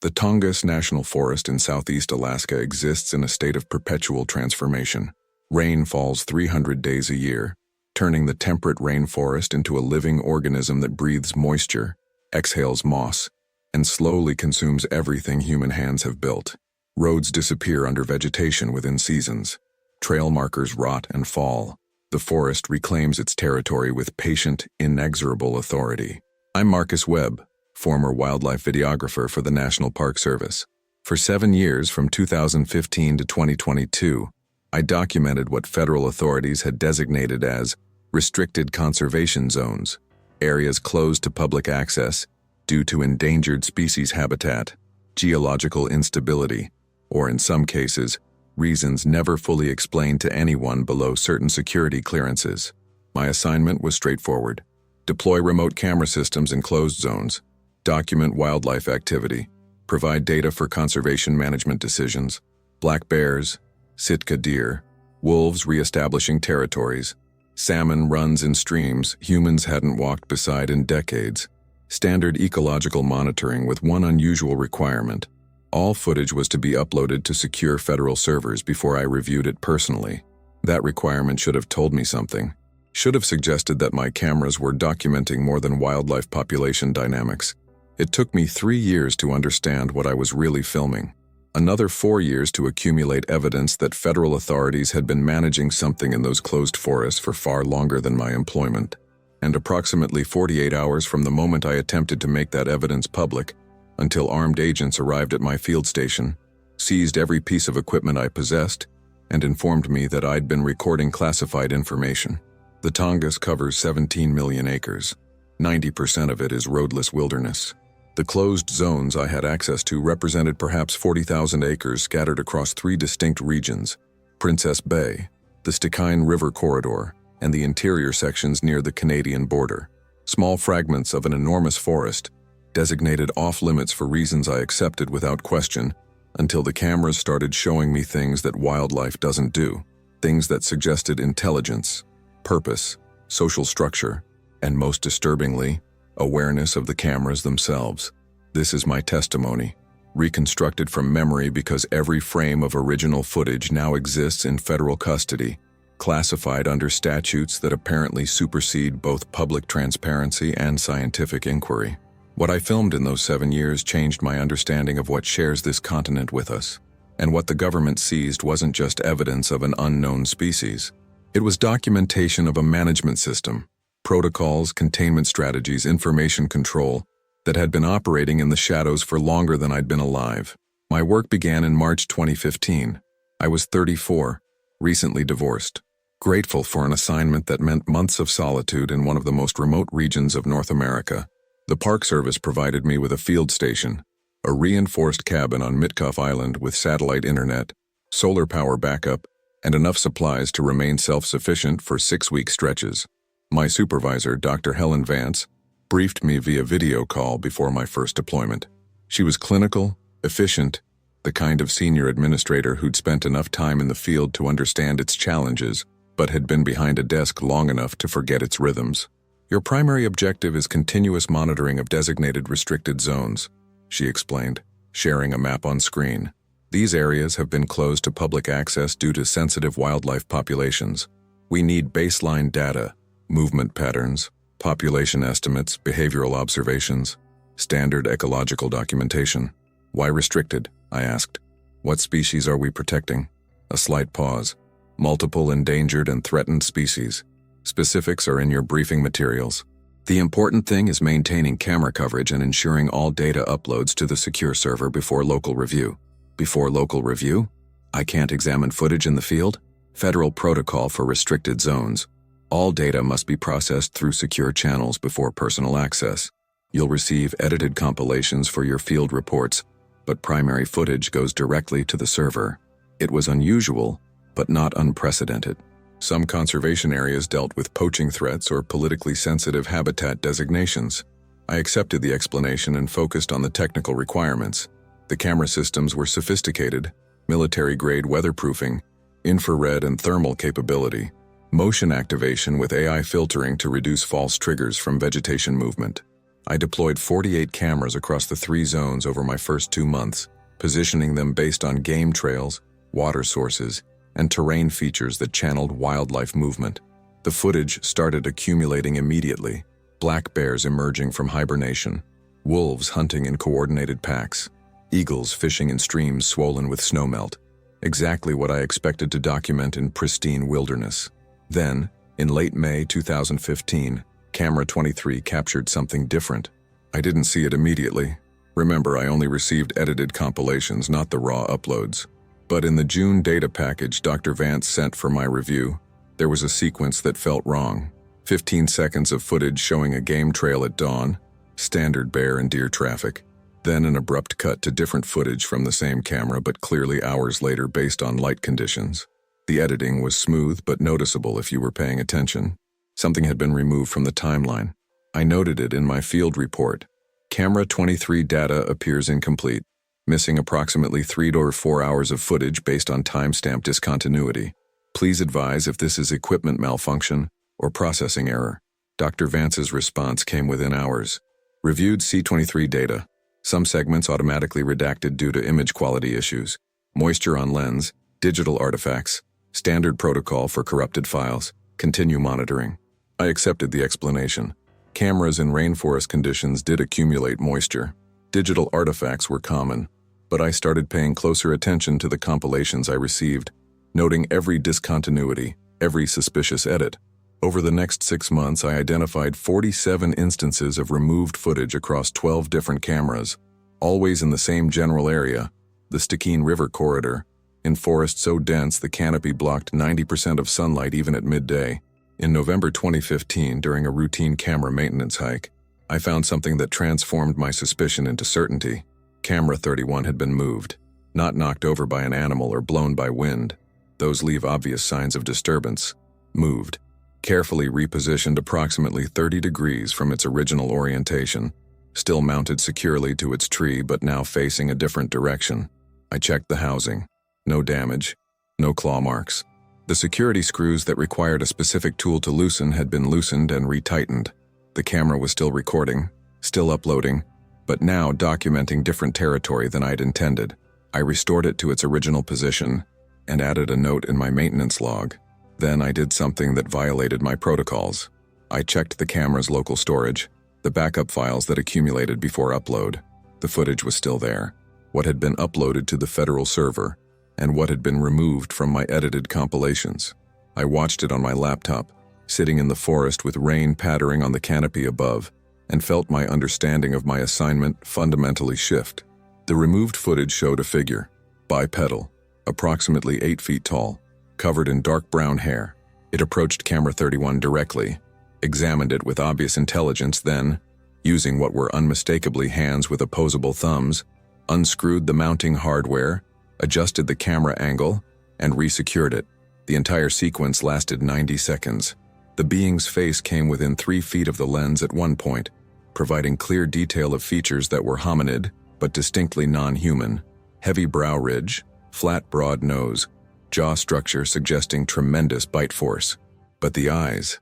The Tongass National Forest in southeast Alaska exists in a state of perpetual transformation. Rain falls 300 days a year, turning the temperate rainforest into a living organism that breathes moisture, exhales moss, and slowly consumes everything human hands have built. Roads disappear under vegetation within seasons. Trail markers rot and fall. The forest reclaims its territory with patient, inexorable authority. I'm Marcus Webb, former wildlife videographer for the National Park Service. For 7 years, from 2015 to 2022, I documented what federal authorities had designated as restricted conservation zones, areas closed to public access due to endangered species habitat, geological instability, or in some cases, reasons never fully explained to anyone below certain security clearances. My assignment was straightforward: deploy remote camera systems in closed zones, document wildlife activity, provide data for conservation management decisions, black bears, Sitka deer, wolves reestablishing territories, salmon runs in streams humans hadn't walked beside in decades, standard ecological monitoring with one unusual requirement. All footage was to be uploaded to secure federal servers before I reviewed it personally. That requirement should have told me something. Should have suggested that my cameras were documenting more than wildlife population dynamics. It took me 3 years to understand what I was really filming. Another 4 years to accumulate evidence that federal authorities had been managing something in those closed forests for far longer than my employment. And approximately 48 hours from the moment I attempted to make that evidence public, until armed agents arrived at my field station, seized every piece of equipment I possessed, and informed me that I'd been recording classified information. The Tongass covers 17 million acres. 90% of it is roadless wilderness. The closed zones I had access to represented perhaps 40,000 acres scattered across 3 distinct regions: Princess Bay, the Stikine River Corridor, and the interior sections near the Canadian border. Small fragments of an enormous forest, designated off-limits for reasons I accepted without question, until the cameras started showing me things that wildlife doesn't do, things that suggested intelligence, purpose, social structure, and most disturbingly, awareness of the cameras themselves. This is my testimony, reconstructed from memory because every frame of original footage now exists in federal custody, classified under statutes that apparently supersede both public transparency and scientific inquiry. What I filmed in those 7 years changed my understanding of what shares this continent with us. And what the government seized wasn't just evidence of an unknown species. It was documentation of a management system, protocols, containment strategies, information control that had been operating in the shadows for longer than I'd been alive. My work began in March 2015. I was 34, recently divorced, grateful for an assignment that meant months of solitude in one of the most remote regions of North America. The Park Service provided me with a field station, a reinforced cabin on Mitkoff Island with satellite internet, solar power backup, and enough supplies to remain self-sufficient for 6-week stretches. My supervisor, Dr. Helen Vance, briefed me via video call before my first deployment. She was clinical, efficient, the kind of senior administrator who'd spent enough time in the field to understand its challenges, but had been behind a desk long enough to forget its rhythms. Your primary objective is continuous monitoring of designated restricted zones, she explained, sharing a map on screen. These areas have been closed to public access due to sensitive wildlife populations. We need baseline data, movement patterns, population estimates, behavioral observations, standard ecological documentation. Why restricted? I asked. What species are we protecting? A slight pause. Multiple endangered and threatened species. Specifics are in your briefing materials. The important thing is maintaining camera coverage and ensuring all data uploads to the secure server before local review. Before local review? I can't examine footage in the field? Federal protocol for restricted zones. All data must be processed through secure channels before personal access. You'll receive edited compilations for your field reports, but primary footage goes directly to the server. It was unusual, but not unprecedented. Some conservation areas dealt with poaching threats or politically sensitive habitat designations. I accepted the explanation and focused on the technical requirements. The camera systems were sophisticated, military-grade weatherproofing, infrared and thermal capability, motion activation with AI filtering to reduce false triggers from vegetation movement. I deployed 48 cameras across the 3 zones over my first 2 months, positioning them based on game trails, water sources, and terrain features that channeled wildlife movement. The footage started accumulating immediately, black bears emerging from hibernation, wolves hunting in coordinated packs, eagles fishing in streams swollen with snowmelt, exactly what I expected to document in pristine wilderness. Then, in late May 2015, Camera 23 captured something different. I didn't see it immediately. Remember, I only received edited compilations, not the raw uploads. But in the June data package Dr. Vance sent for my review, there was a sequence that felt wrong. 15 seconds of footage showing a game trail at dawn, standard bear and deer traffic. Then an abrupt cut to different footage from the same camera, but clearly hours later based on light conditions. The editing was smooth but noticeable if you were paying attention. Something had been removed from the timeline. I noted it in my field report. Camera 23 data appears incomplete, missing approximately 3 to 4 hours of footage based on timestamp discontinuity. Please advise if this is equipment malfunction or processing error. Dr. Vance's response came within hours. Reviewed C23 data. Some segments automatically redacted due to image quality issues. Moisture on lens, digital artifacts, standard protocol for corrupted files, continue monitoring. I accepted the explanation. Cameras in rainforest conditions did accumulate moisture. Digital artifacts were common, but I started paying closer attention to the compilations I received, noting every discontinuity, every suspicious edit. Over the next 6 months, I identified 47 instances of removed footage across 12 different cameras, always in the same general area, the Stikine River corridor, in forest so dense the canopy blocked 90% of sunlight even at midday. In November 2015, during a routine camera maintenance hike, I found something that transformed my suspicion into certainty. Camera 31 had been moved, not knocked over by an animal or blown by wind. Those leave obvious signs of disturbance. Moved. Carefully repositioned approximately 30 degrees from its original orientation, still mounted securely to its tree but now facing a different direction. I checked the housing. No damage, no claw marks. The security screws that required a specific tool to loosen had been loosened and retightened. The camera was still recording, still uploading, but now documenting different territory than I'd intended. I restored it to its original position and added a note in my maintenance log. Then I did something that violated my protocols. I checked the camera's local storage, the backup files that accumulated before upload. The footage was still there, what had been uploaded to the federal server, and what had been removed from my edited compilations. I watched it on my laptop, sitting in the forest with rain pattering on the canopy above, and felt my understanding of my assignment fundamentally shift. The removed footage showed a figure, bipedal, approximately 8 feet tall, covered in dark brown hair. It approached camera 31 directly, examined it with obvious intelligence, then, using what were unmistakably hands with opposable thumbs, unscrewed the mounting hardware, adjusted the camera angle, and resecured it. The entire sequence lasted 90 seconds. The being's face came within 3 feet of the lens at one point, providing clear detail of features that were hominid, but distinctly non-human. Heavy brow ridge, flat broad nose, jaw structure suggesting tremendous bite force. But the eyes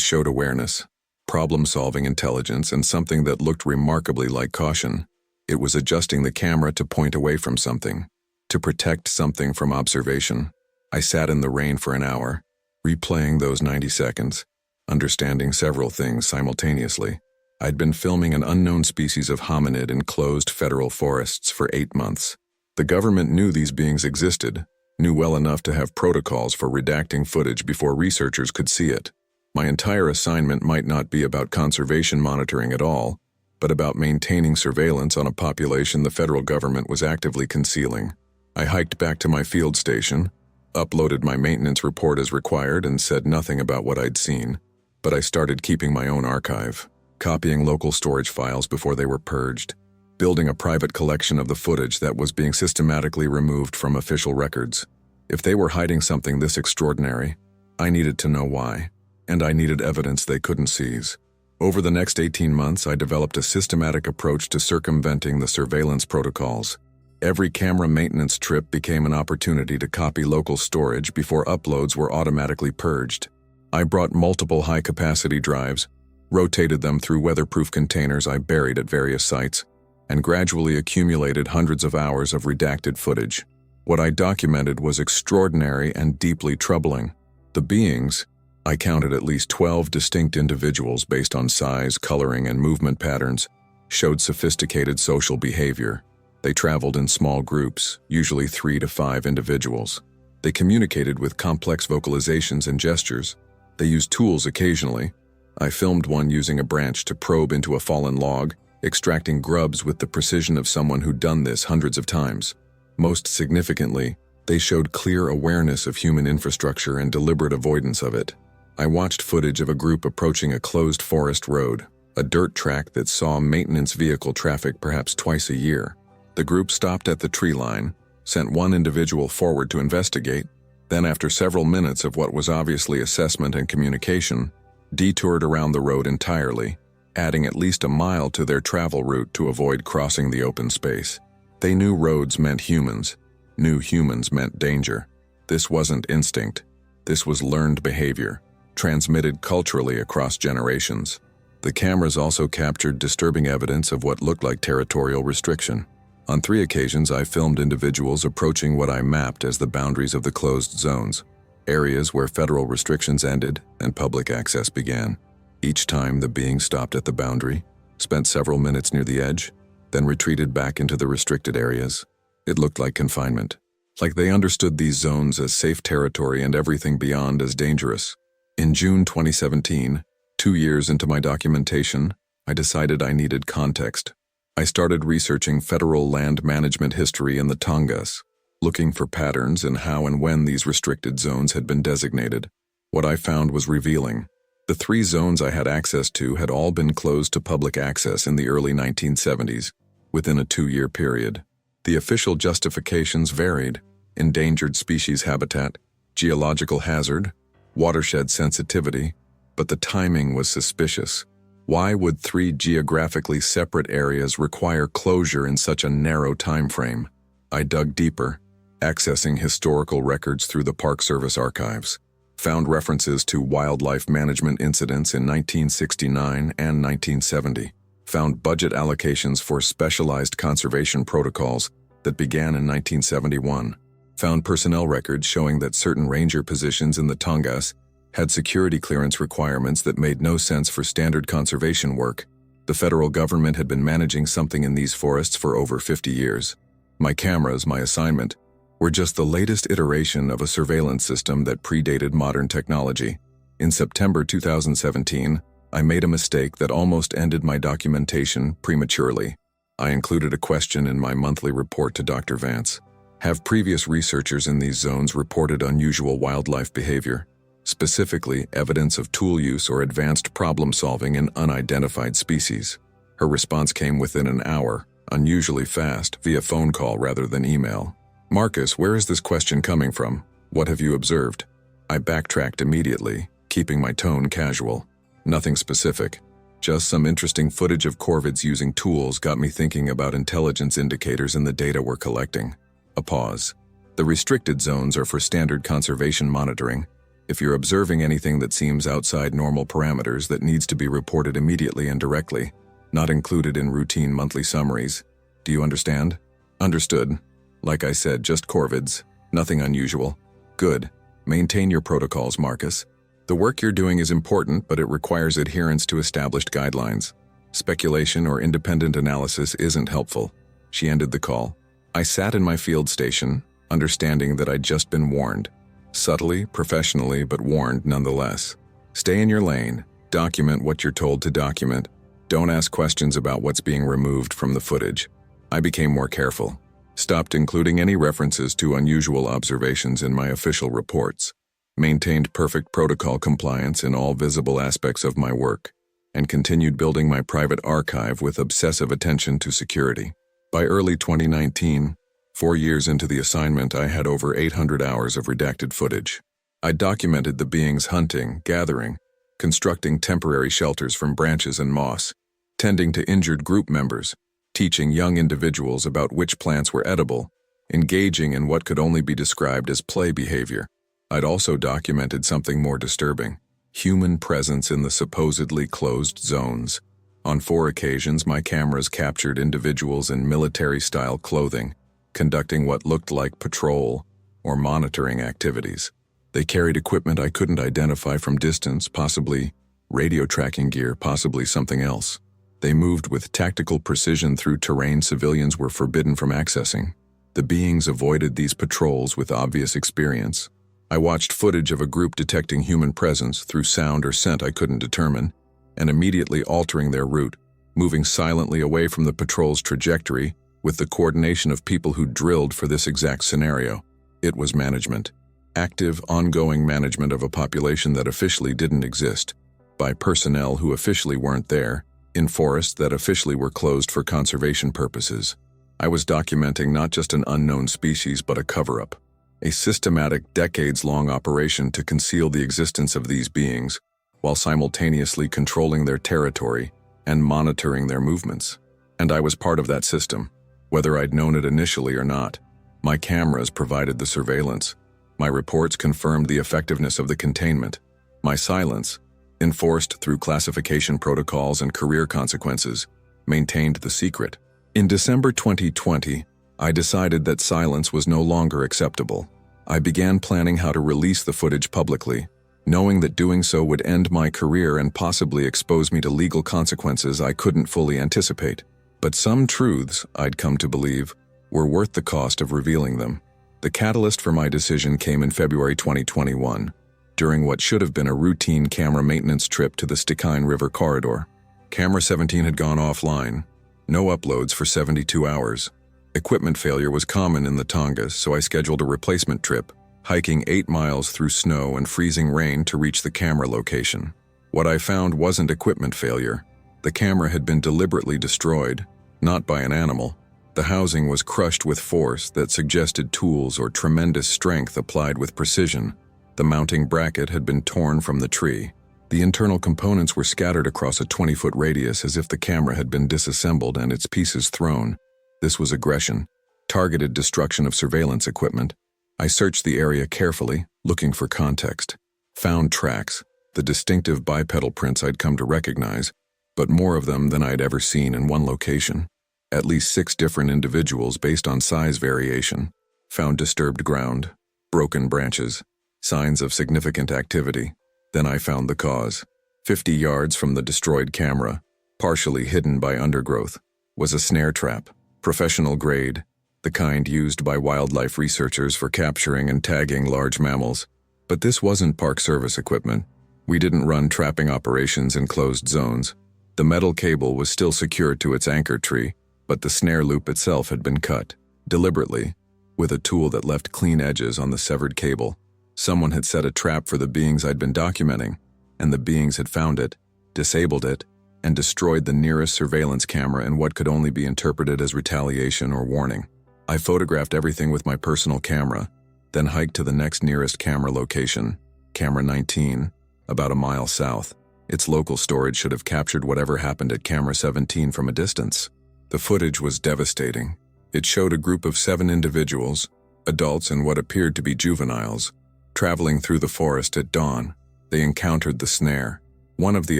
showed awareness, problem-solving intelligence, and something that looked remarkably like caution. It was adjusting the camera to point away from something, to protect something from observation. I sat in the rain for an hour, replaying those 90 seconds, understanding several things simultaneously. I'd been filming an unknown species of hominid in closed federal forests for 8 months. The government knew these beings existed, knew well enough to have protocols for redacting footage before researchers could see it. My entire assignment might not be about conservation monitoring at all, but about maintaining surveillance on a population the federal government was actively concealing. I hiked back to my field station, uploaded my maintenance report as required, and said nothing about what I'd seen. But I started keeping my own archive, copying local storage files before they were purged, building a private collection of the footage that was being systematically removed from official records. If they were hiding something this extraordinary, I needed to know why, and I needed evidence they couldn't seize. Over the next 18 months, I developed a systematic approach to circumventing the surveillance protocols. Every camera maintenance trip became an opportunity to copy local storage before uploads were automatically purged. I brought multiple high-capacity drives, rotated them through weatherproof containers I buried at various sites, and gradually accumulated hundreds of hours of redacted footage. What I documented was extraordinary and deeply troubling. The beings, I counted at least 12 distinct individuals based on size, coloring, and movement patterns, showed sophisticated social behavior. They traveled in small groups, usually 3 to 5 individuals. They communicated with complex vocalizations and gestures. They used tools occasionally. I filmed one using a branch to probe into a fallen log, extracting grubs with the precision of someone who'd done this hundreds of times. Most significantly, they showed clear awareness of human infrastructure and deliberate avoidance of it. I watched footage of a group approaching a closed forest road, a dirt track that saw maintenance vehicle traffic perhaps twice a year. The group stopped at the tree line, sent one individual forward to investigate, then after several minutes of what was obviously assessment and communication, detoured around the road entirely, adding at least a mile to their travel route to avoid crossing the open space. They knew roads meant humans, knew humans meant danger. This wasn't instinct. This was learned behavior, transmitted culturally across generations. The cameras also captured disturbing evidence of what looked like territorial restriction. On 3 occasions, I filmed individuals approaching what I mapped as the boundaries of the closed zones, areas where federal restrictions ended and public access began. Each time, the being stopped at the boundary, spent several minutes near the edge, then retreated back into the restricted areas. It looked like confinement, like they understood these zones as safe territory and everything beyond as dangerous. In June 2017, 2 years into my documentation, I decided I needed context. I started researching federal land management history in the Tongass, looking for patterns in how and when these restricted zones had been designated. What I found was revealing. The 3 zones I had access to had all been closed to public access in the early 1970s, within a 2-year period. The official justifications varied: endangered species habitat, geological hazard, watershed sensitivity, but the timing was suspicious. Why would 3 geographically separate areas require closure in such a narrow time frame? I dug deeper, accessing historical records through the Park Service archives, found references to wildlife management incidents in 1969 and 1970, found budget allocations for specialized conservation protocols that began in 1971, found personnel records showing that certain ranger positions in the Tongass had security clearance requirements that made no sense for standard conservation work. The federal government had been managing something in these forests for over 50 years. My cameras, my assignment, were just the latest iteration of a surveillance system that predated modern technology. In September 2017, I made a mistake that almost ended my documentation prematurely. I included a question in my monthly report to Dr. Vance. Have previous researchers in these zones reported unusual wildlife behavior, specifically evidence of tool use or advanced problem-solving in unidentified species? Her response came within an hour, unusually fast, via phone call rather than email. Marcus, where is this question coming from? What have you observed? I backtracked immediately, keeping my tone casual. Nothing specific. Just some interesting footage of corvids using tools got me thinking about intelligence indicators in the data we're collecting. A pause. The restricted zones are for standard conservation monitoring. If you're observing anything that seems outside normal parameters, that needs to be reported immediately and directly, not included in routine monthly summaries. Do you understand? Understood. Like I said, just corvids. Nothing unusual. Good. Maintain your protocols, Marcus. The work you're doing is important, but it requires adherence to established guidelines. Speculation or independent analysis isn't helpful. She ended the call. I sat in my field station, understanding that I'd just been warned. Subtly, professionally, but warned nonetheless. Stay in your lane. Document what you're told to document. Don't ask questions about what's being removed from the footage. I became more careful. Stopped including any references to unusual observations in my official reports. Maintained perfect protocol compliance in all visible aspects of my work, and continued building my private archive with obsessive attention to security. By early 2019, 4 years into the assignment, I had over 800 hours of redacted footage. I documented the beings hunting, gathering, constructing temporary shelters from branches and moss, tending to injured group members, teaching young individuals about which plants were edible, engaging in what could only be described as play behavior. I'd also documented something more disturbing: human presence in the supposedly closed zones. On 4 occasions, my cameras captured individuals in military-style clothing, conducting what looked like patrol or monitoring activities. They carried equipment I couldn't identify from distance, possibly radio tracking gear, possibly something else. They moved with tactical precision through terrain civilians were forbidden from accessing. The beings avoided these patrols with obvious experience. I watched footage of a group detecting human presence through sound or scent I couldn't determine, and immediately altering their route, moving silently away from the patrol's trajectory with the coordination of people who drilled for this exact scenario. It was management. Active, ongoing management of a population that officially didn't exist, by personnel who officially weren't there, in forests that officially were closed for conservation purposes. I was documenting not just an unknown species but a cover-up, a systematic, decades-long operation to conceal the existence of these beings, while simultaneously controlling their territory and monitoring their movements. And I was part of that system, whether I'd known it initially or not. My cameras provided the surveillance. My reports confirmed the effectiveness of the containment. My silence, enforced through classification protocols and career consequences, maintained the secret. In December 2020, I decided that silence was no longer acceptable. I began planning how to release the footage publicly, knowing that doing so would end my career and possibly expose me to legal consequences I couldn't fully anticipate. But some truths, I'd come to believe, were worth the cost of revealing them. The catalyst for my decision came in February 2021, during what should have been a routine camera maintenance trip to the Stikine River corridor. Camera 17 had gone offline. No uploads for 72 hours. Equipment failure was common in the Tongass, so I scheduled a replacement trip, hiking 8 miles through snow and freezing rain to reach the camera location. What I found wasn't equipment failure. The camera had been deliberately destroyed, not by an animal. The housing was crushed with force that suggested tools or tremendous strength applied with precision. The mounting bracket had been torn from the tree. The internal components were scattered across a 20-foot radius as if the camera had been disassembled and its pieces thrown. This was aggression, targeted destruction of surveillance equipment. I searched the area carefully, looking for context. Found tracks, the distinctive bipedal prints I'd come to recognize, but more of them than I'd ever seen in one location. At least 6 different individuals based on size variation. Found disturbed ground, broken branches, signs of significant activity. Then I found the cause. 50 yards from the destroyed camera, partially hidden by undergrowth, was a snare trap, professional grade, the kind used by wildlife researchers for capturing and tagging large mammals. But this wasn't Park Service equipment. We didn't run trapping operations in closed zones. The metal cable was still secured to its anchor tree, but the snare loop itself had been cut, deliberately, with a tool that left clean edges on the severed cable. Someone had set a trap for the beings I'd been documenting, and the beings had found it, disabled it, and destroyed the nearest surveillance camera in what could only be interpreted as retaliation or warning. I photographed everything with my personal camera, then hiked to the next nearest camera location, camera 19, about a mile south. Its local storage should have captured whatever happened at camera 17 from a distance. The footage was devastating. It showed a group of 7 individuals, adults and what appeared to be juveniles, traveling through the forest at dawn. They encountered the snare. One of the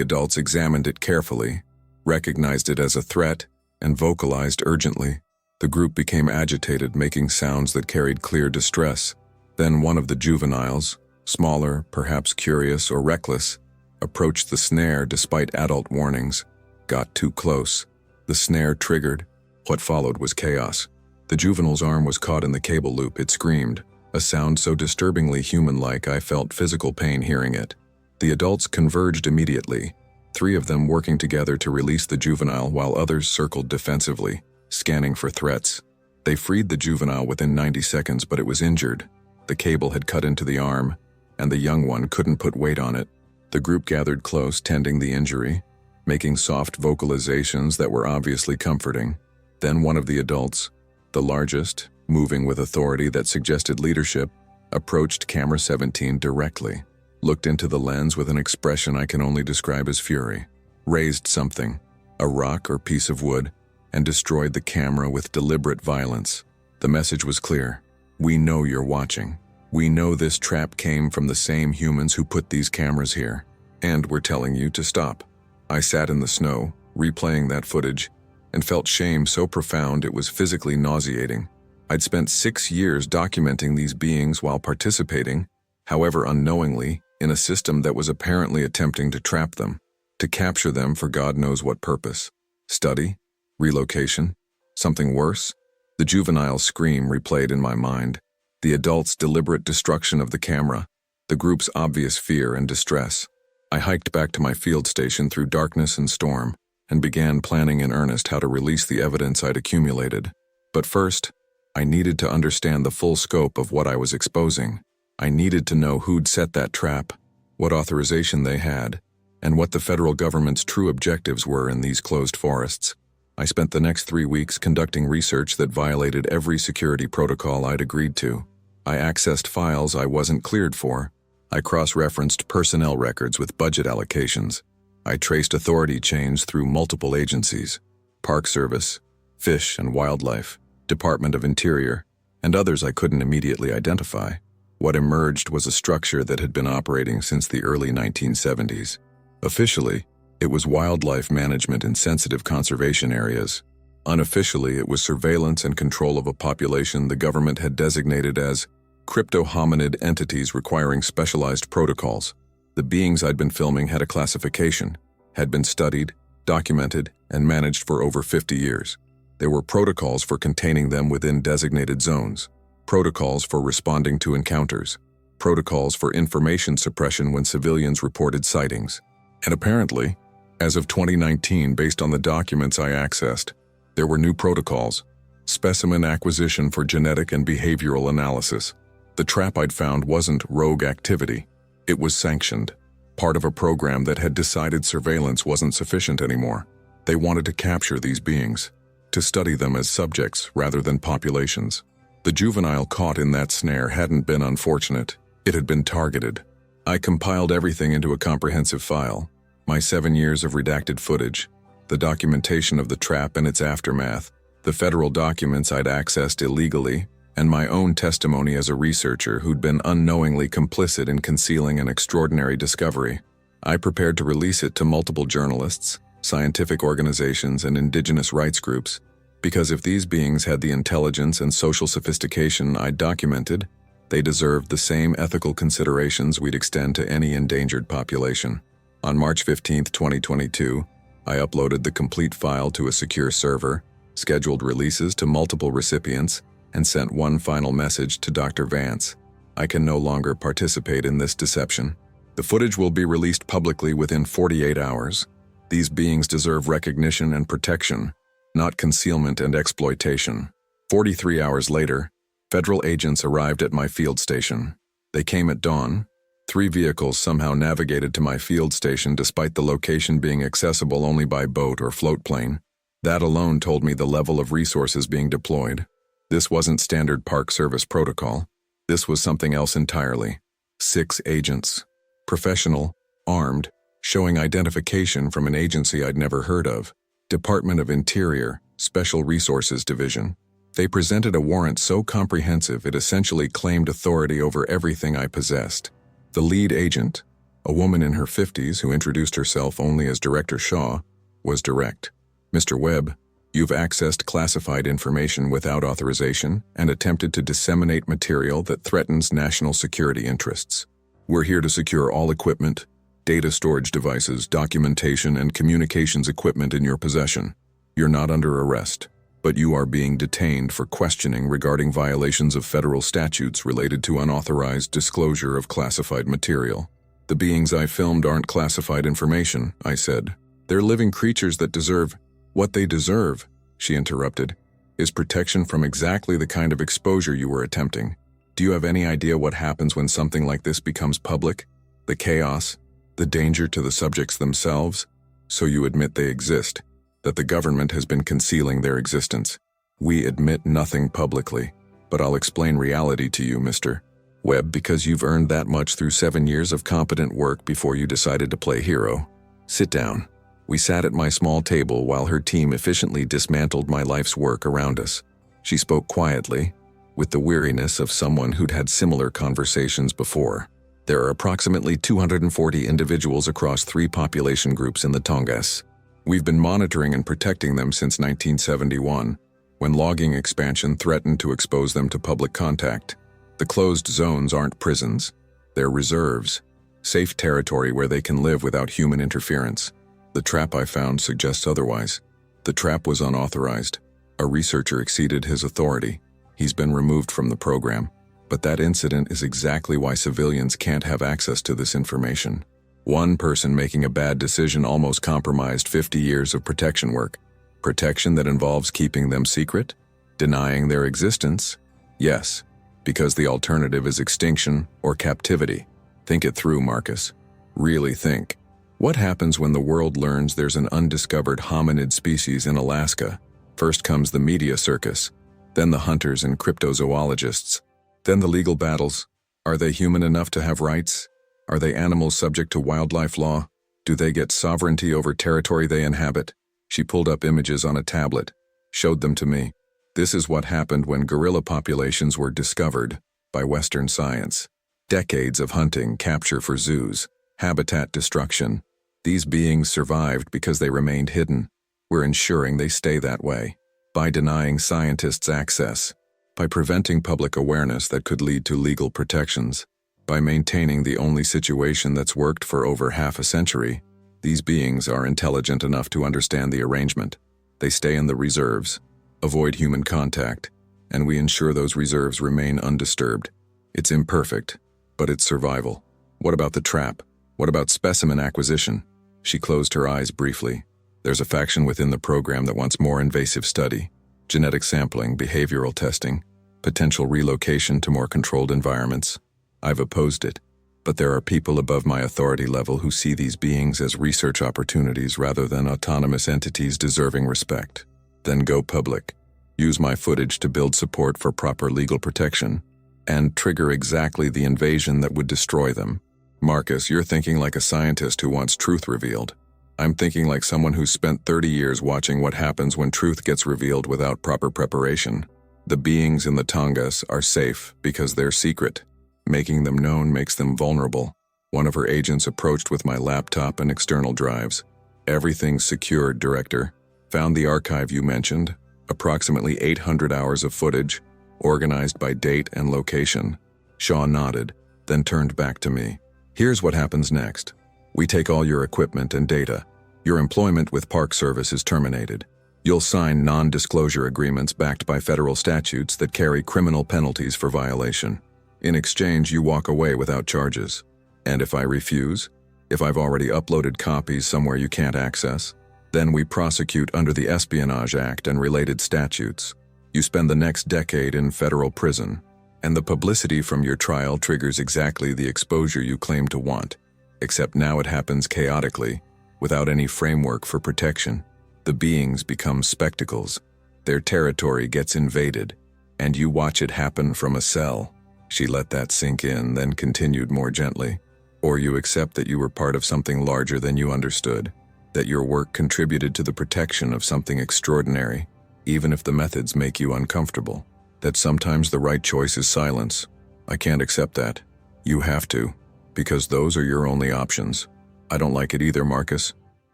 adults examined it carefully, recognized it as a threat, and vocalized urgently. The group became agitated, making sounds that carried clear distress. Then one of the juveniles, smaller, perhaps curious or reckless, approached the snare despite adult warnings, got too close. The snare triggered. What followed was chaos. The juvenile's arm was caught in the cable loop. It screamed, a sound so disturbingly human-like I felt physical pain hearing it. The adults converged immediately, 3 of them working together to release the juvenile while others circled defensively, scanning for threats. They freed the juvenile within 90 seconds, but it was injured. The cable had cut into the arm, and the young one couldn't put weight on it. The group gathered close, tending the injury, making soft vocalizations that were obviously comforting. Then one of the adults, the largest, moving with authority that suggested leadership, approached camera 17 directly, looked into the lens with an expression I can only describe as fury, raised something, a rock or piece of wood, and destroyed the camera with deliberate violence. The message was clear. We know you're watching. We know this trap came from the same humans who put these cameras here. And we're telling you to stop. I sat in the snow, replaying that footage, and felt shame so profound it was physically nauseating. I'd spent 6 years documenting these beings while participating, however unknowingly, in a system that was apparently attempting to trap them, to capture them for God knows what purpose. Study? Relocation? Something worse? The juvenile scream replayed in my mind, the adult's deliberate destruction of the camera, the group's obvious fear and distress. I hiked back to my field station through darkness and storm, and began planning in earnest how to release the evidence I'd accumulated. But first, I needed to understand the full scope of what I was exposing. I needed to know who'd set that trap, what authorization they had, and what the federal government's true objectives were in these closed forests. I spent the next 3 weeks conducting research that violated every security protocol I'd agreed to. I accessed files I wasn't cleared for. I cross-referenced personnel records with budget allocations. I traced authority chains through multiple agencies: Park Service, Fish and Wildlife, Department of Interior, and others I couldn't immediately identify. What emerged was a structure that had been operating since the early 1970s. Officially, it was wildlife management in sensitive conservation areas. Unofficially, it was surveillance and control of a population the government had designated as crypto-hominid entities requiring specialized protocols. The beings I'd been filming had a classification, had been studied, documented, and managed for over 50 years. There were protocols for containing them within designated zones, protocols for responding to encounters, protocols for information suppression when civilians reported sightings. And apparently, as of 2019, based on the documents I accessed, there were new protocols: specimen acquisition for genetic and behavioral analysis. The trap I'd found wasn't rogue activity. It was sanctioned, part of a program that had decided surveillance wasn't sufficient anymore. They wanted to capture these beings, to study them as subjects rather than populations. The juvenile caught in that snare hadn't been unfortunate. It had been targeted. I compiled everything into a comprehensive file: my 7 years of redacted footage, the documentation of the trap and its aftermath, the federal documents I'd accessed illegally, and my own testimony as a researcher who'd been unknowingly complicit in concealing an extraordinary discovery. I prepared to release it to multiple journalists, scientific organizations, and indigenous rights groups, because if these beings had the intelligence and social sophistication I'd documented, they deserved the same ethical considerations we'd extend to any endangered population. On March 15, 2022, I uploaded the complete file to a secure server, scheduled releases to multiple recipients, and sent one final message to Dr. Vance: I can no longer participate in this deception. The footage will be released publicly within 48 hours. These beings deserve recognition and protection, not concealment and exploitation. 43 hours later, federal agents arrived at my field station. They came at dawn. 3 vehicles somehow navigated to my field station despite the location being accessible only by boat or float plane. That alone told me the level of resources being deployed. This wasn't standard Park Service protocol. This was something else entirely. 6 agents. Professional, armed, showing identification from an agency I'd never heard of. Department of Interior, Special Resources Division. They presented a warrant so comprehensive it essentially claimed authority over everything I possessed. The lead agent, a woman in her 50s who introduced herself only as Director Shaw, was direct. Mr. Webb, you've accessed classified information without authorization and attempted to disseminate material that threatens national security interests. We're here to secure all equipment, data storage devices, documentation, and communications equipment in your possession. You're not under arrest, but you are being detained for questioning regarding violations of federal statutes related to unauthorized disclosure of classified material. The beings I filmed aren't classified information, I said. They're living creatures that deserve— What they deserve, she interrupted, is protection from exactly the kind of exposure you were attempting. Do you have any idea what happens when something like this becomes public? The chaos, the danger to the subjects themselves? So you admit they exist, that the government has been concealing their existence. We admit nothing publicly, but I'll explain reality to you, Mr. Webb, because you've earned that much through 7 years of competent work before you decided to play hero. Sit down. We sat at my small table while her team efficiently dismantled my life's work around us. She spoke quietly, with the weariness of someone who'd had similar conversations before. There are approximately 240 individuals across 3 population groups in the Tongass. We've been monitoring and protecting them since 1971, when logging expansion threatened to expose them to public contact. The closed zones aren't prisons. They're reserves, safe territory where they can live without human interference. The trap I found suggests otherwise. The trap was unauthorized. A researcher exceeded his authority. He's been removed from the program. But that incident is exactly why civilians can't have access to this information. One person making a bad decision almost compromised 50 years of protection work. Protection that involves keeping them secret? Denying their existence? Yes, because the alternative is extinction or captivity. Think it through, Marcus. Really think. What happens when the world learns there's an undiscovered hominid species in Alaska? First comes the media circus, then the hunters and cryptozoologists, then the legal battles. Are they human enough to have rights? Are they animals subject to wildlife law? Do they get sovereignty over territory they inhabit? She pulled up images on a tablet, showed them to me. This is what happened when gorilla populations were discovered by Western science. Decades of hunting, capture for zoos, habitat destruction. These beings survived because they remained hidden. We're ensuring they stay that way. By denying scientists access, by preventing public awareness that could lead to legal protections, by maintaining the only situation that's worked for over half a century. These beings are intelligent enough to understand the arrangement. They stay in the reserves, avoid human contact, and we ensure those reserves remain undisturbed. It's imperfect, but it's survival. What about the trap? What about specimen acquisition? She closed her eyes briefly. There's a faction within the program that wants more invasive study. Genetic sampling, behavioral testing, potential relocation to more controlled environments. I've opposed it, but there are people above my authority level who see these beings as research opportunities rather than autonomous entities deserving respect. Then go public. Use my footage to build support for proper legal protection, and trigger exactly the invasion that would destroy them. Marcus, you're thinking like a scientist who wants truth revealed. I'm thinking like someone who's spent 30 years watching what happens when truth gets revealed without proper preparation. The beings in the Tongass are safe because they're secret. Making them known makes them vulnerable. One of her agents approached with my laptop and external drives. Everything's secured, Director. Found the archive you mentioned, approximately 800 hours of footage, organized by date and location. Shaw nodded, then turned back to me. Here's what happens next. We take all your equipment and data. Your employment with Park Service is terminated. You'll sign non-disclosure agreements backed by federal statutes that carry criminal penalties for violation. In exchange, you walk away without charges. And if I refuse, if I've already uploaded copies somewhere you can't access, then we prosecute under the Espionage Act and related statutes. You spend the next decade in federal prison, and the publicity from your trial triggers exactly the exposure you claim to want. Except now it happens chaotically, without any framework for protection. The beings become spectacles. Their territory gets invaded, and you watch it happen from a cell. She let that sink in, then continued more gently. Or you accept that you were part of something larger than you understood, that your work contributed to the protection of something extraordinary, even if the methods make you uncomfortable. That sometimes the right choice is silence. I can't accept that. You have to. Because those are your only options. I don't like it either, Marcus.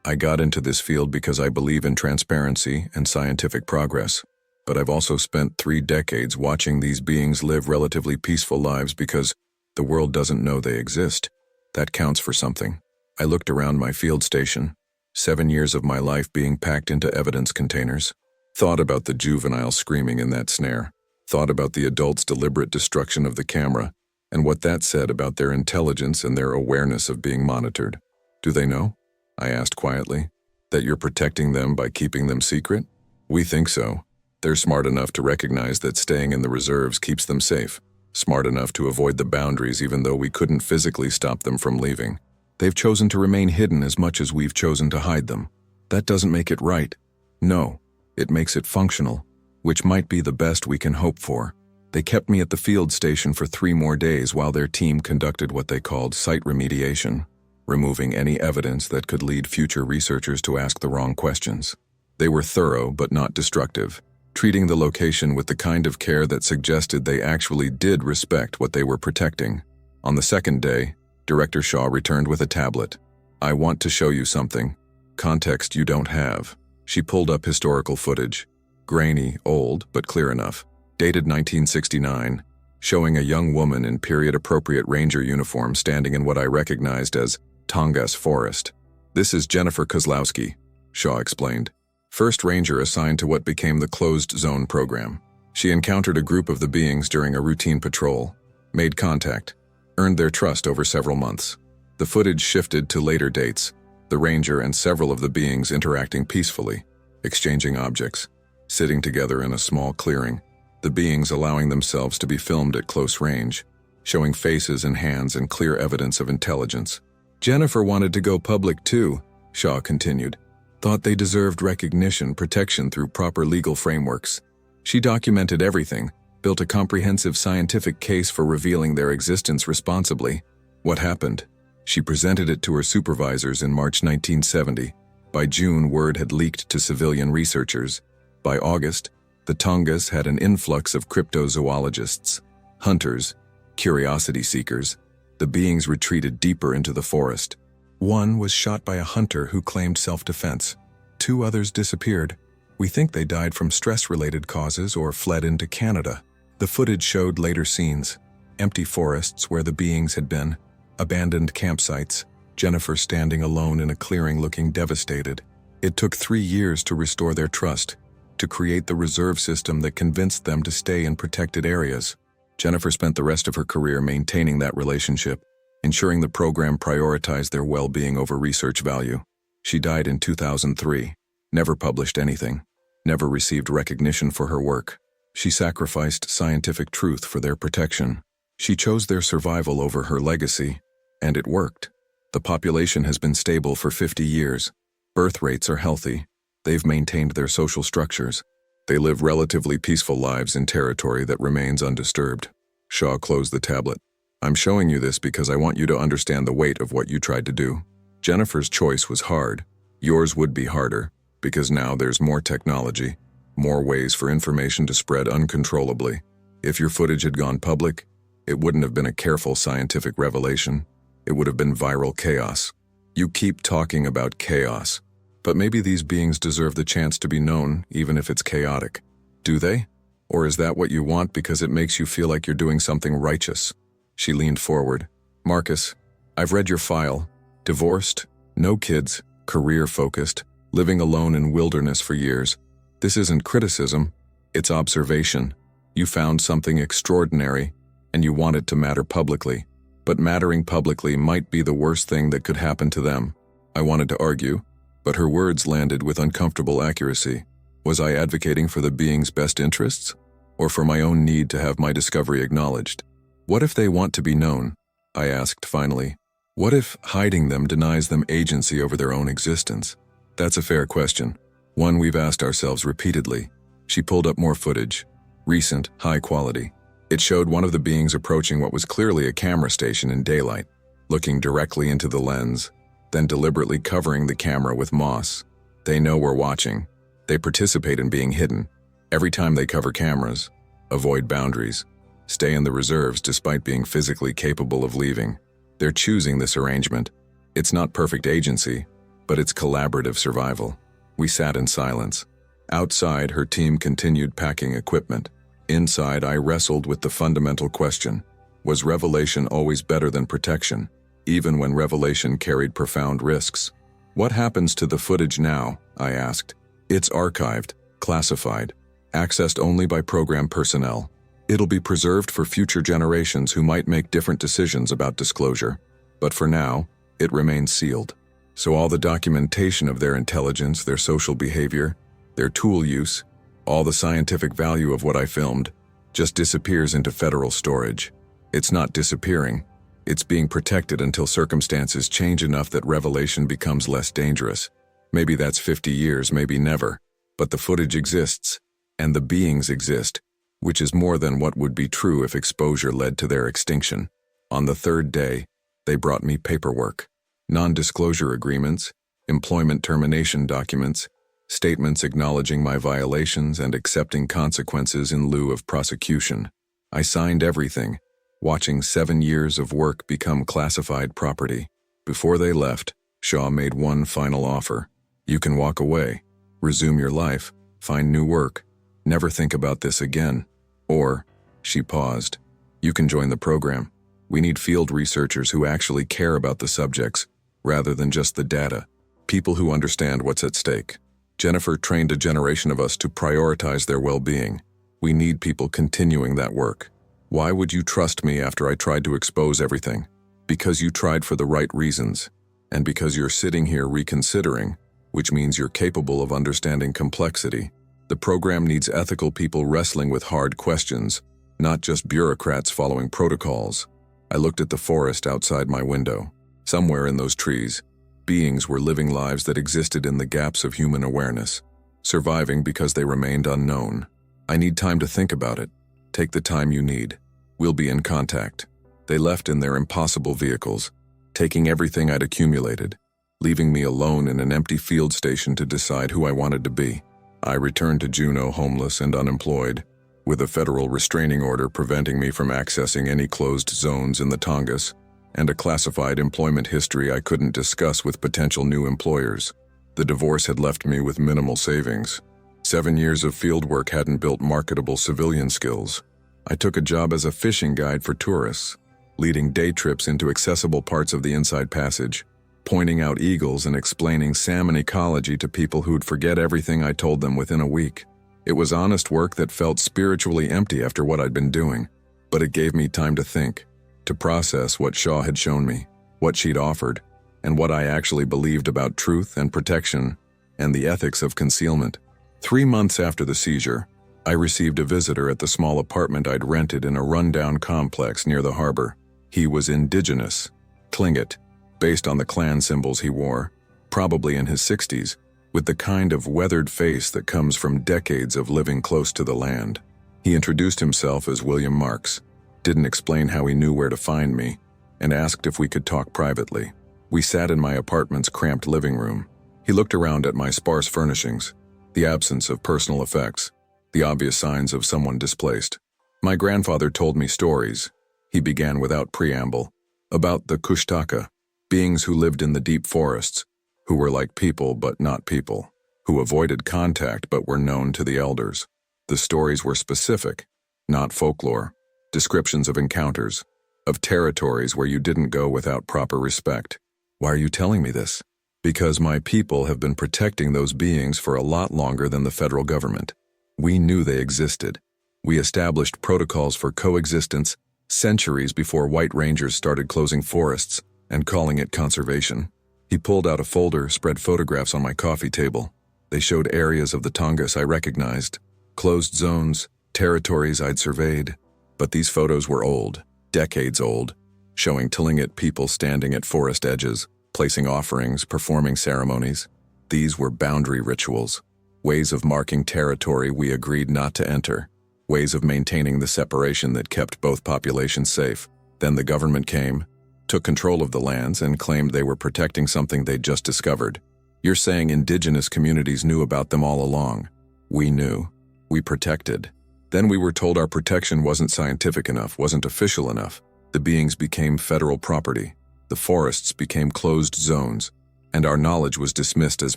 I got into this field because I believe in transparency and scientific progress. But I've also spent 3 decades watching these beings live relatively peaceful lives because the world doesn't know they exist. That counts for something. I looked around my field station, 7 years of my life being packed into evidence containers. Thought about the juvenile screaming in that snare. Thought about the adult's deliberate destruction of the camera, and what that said about their intelligence and their awareness of being monitored. Do they know? I asked quietly. That you're protecting them by keeping them secret? We think so. They're smart enough to recognize that staying in the reserves keeps them safe. Smart enough to avoid the boundaries even though we couldn't physically stop them from leaving. They've chosen to remain hidden as much as we've chosen to hide them. That doesn't make it right. No, it makes it functional, which might be the best we can hope for. They kept me at the field station for 3 more days while their team conducted what they called site remediation, removing any evidence that could lead future researchers to ask the wrong questions. They were thorough but not destructive, treating the location with the kind of care that suggested they actually did respect what they were protecting. On the second day, Director Shaw returned with a tablet. I want to show you something. Context you don't have. She pulled up historical footage. Grainy, old, but clear enough. Dated 1969. Showing a young woman in period-appropriate ranger uniform standing in what I recognized as Tongass Forest. This is Jennifer Kozlowski, Shaw explained. First ranger assigned to what became the closed zone program. She encountered a group of the beings during a routine patrol, made contact, earned their trust over several months. The footage shifted to later dates, the ranger and several of the beings interacting peacefully, exchanging objects, sitting together in a small clearing, the beings allowing themselves to be filmed at close range, showing faces and hands and clear evidence of intelligence. Jennifer wanted to go public too, Shaw continued. Thought they deserved recognition, protection through proper legal frameworks. She documented everything, built a comprehensive scientific case for revealing their existence responsibly. What happened? She presented it to her supervisors in March 1970. By June, word had leaked to civilian researchers. By August, the Tongass had an influx of cryptozoologists, hunters, curiosity seekers. The beings retreated deeper into the forest. One was shot by a hunter who claimed self-defense. 2 others disappeared. We think they died from stress-related causes or fled into Canada. The footage showed later scenes. Empty forests where the beings had been. Abandoned campsites. Jennifer standing alone in a clearing looking devastated. It took 3 years to restore their trust, to create the reserve system that convinced them to stay in protected areas. Jennifer spent the rest of her career maintaining that relationship, ensuring the program prioritized their well-being over research value. She died in 2003, never published anything, never received recognition for her work. She sacrificed scientific truth for their protection. She chose their survival over her legacy, and it worked. The population has been stable for 50 years. Birth rates are healthy. They've maintained their social structures. They live relatively peaceful lives in territory that remains undisturbed. Shaw closed the tablet. I'm showing you this because I want you to understand the weight of what you tried to do. Jennifer's choice was hard. Yours would be harder, because now there's more technology, more ways for information to spread uncontrollably. If your footage had gone public, it wouldn't have been a careful scientific revelation. It would have been viral chaos. You keep talking about chaos, but maybe these beings deserve the chance to be known, even if it's chaotic. Do they? Or is that what you want because it makes you feel like you're doing something righteous? She leaned forward. Marcus, I've read your file. Divorced, no kids, career-focused, living alone in wilderness for years. This isn't criticism, it's observation. You found something extraordinary, and you want it to matter publicly. But mattering publicly might be the worst thing that could happen to them. I wanted to argue, but her words landed with uncomfortable accuracy. Was I advocating for the being's best interests, or for my own need to have my discovery acknowledged? What if they want to be known? I asked finally. What if hiding them denies them agency over their own existence? That's a fair question, one we've asked ourselves repeatedly. She pulled up more footage, recent, high quality. It showed one of the beings approaching what was clearly a camera station in daylight, looking directly into the lens, then deliberately covering the camera with moss. They know we're watching. They participate in being hidden. Every time they cover cameras, avoid boundaries, stay in the reserves despite being physically capable of leaving. They're choosing this arrangement. It's not perfect agency, but it's collaborative survival. We sat in silence. Outside, her team continued packing equipment. Inside, I wrestled with the fundamental question. Was revelation always better than protection, even when revelation carried profound risks? What happens to the footage now? I asked. It's archived, classified, accessed only by program personnel. It'll be preserved for future generations who might make different decisions about disclosure. But for now, it remains sealed. So all the documentation of their intelligence, their social behavior, their tool use, all the scientific value of what I filmed, just disappears into federal storage. It's not disappearing. It's being protected until circumstances change enough that revelation becomes less dangerous. Maybe that's 50 years, maybe never. But the footage exists, and the beings exist, which is more than what would be true if exposure led to their extinction. On the 3rd day, they brought me paperwork. Non-disclosure agreements, employment termination documents, statements acknowledging my violations and accepting consequences in lieu of prosecution. I signed everything, watching 7 years of work become classified property. Before they left, Shaw made one final offer. You can walk away, resume your life, find new work, never think about this again. Or, she paused, you can join the program. We need field researchers who actually care about the subjects, rather than just the data. People who understand what's at stake. Jennifer trained a generation of us to prioritize their well-being. We need people continuing that work. Why would you trust me after I tried to expose everything? Because you tried for the right reasons, and because you're sitting here reconsidering, which means you're capable of understanding complexity. The program needs ethical people wrestling with hard questions, not just bureaucrats following protocols. I looked at the forest outside my window. Somewhere in those trees, beings were living lives that existed in the gaps of human awareness, surviving because they remained unknown. I need time to think about it. Take the time you need. We'll be in contact. They left in their impossible vehicles, taking everything I'd accumulated, leaving me alone in an empty field station to decide who I wanted to be. I returned to Juneau homeless and unemployed, with a federal restraining order preventing me from accessing any closed zones in the Tongass, and a classified employment history I couldn't discuss with potential new employers. The divorce had left me with minimal savings. 7 years of field work hadn't built marketable civilian skills. I took a job as a fishing guide for tourists, leading day trips into accessible parts of the Inside Passage, pointing out eagles and explaining salmon ecology to people who'd forget everything I told them within a week. It was honest work that felt spiritually empty after what I'd been doing, but it gave me time to think, to process what Shaw had shown me, what she'd offered, and what I actually believed about truth and protection and the ethics of concealment. 3 months after the seizure, I received a visitor at the small apartment I'd rented in a rundown complex near the harbor. He was indigenous, Tlingit, based on the clan symbols he wore, probably in his 60s, with the kind of weathered face that comes from decades of living close to the land. He introduced himself as William Marks, didn't explain how he knew where to find me, and asked if we could talk privately. We sat in my apartment's cramped living room. He looked around at my sparse furnishings, the absence of personal effects, the obvious signs of someone displaced. My grandfather told me stories. He began without preamble, about the Kushtaka, beings who lived in the deep forests, who were like people but not people, who avoided contact but were known to the elders. The stories were specific, not folklore, descriptions of encounters, of territories where you didn't go without proper respect. Why are you telling me this? Because my people have been protecting those beings for a lot longer than the federal government. We knew they existed. We established protocols for coexistence centuries before white rangers started closing forests and calling it conservation. He pulled out a folder, spread photographs on my coffee table. They showed areas of the Tongass I recognized, closed zones, territories I'd surveyed. But these photos were old, decades old, showing Tlingit people standing at forest edges, placing offerings, performing ceremonies. These were boundary rituals, ways of marking territory we agreed not to enter, ways of maintaining the separation that kept both populations safe. Then the government came, took control of the lands, and claimed they were protecting something they'd just discovered. You're saying indigenous communities knew about them all along. We knew. We protected. Then we were told our protection wasn't scientific enough, wasn't official enough. The beings became federal property. The forests became closed zones, and our knowledge was dismissed as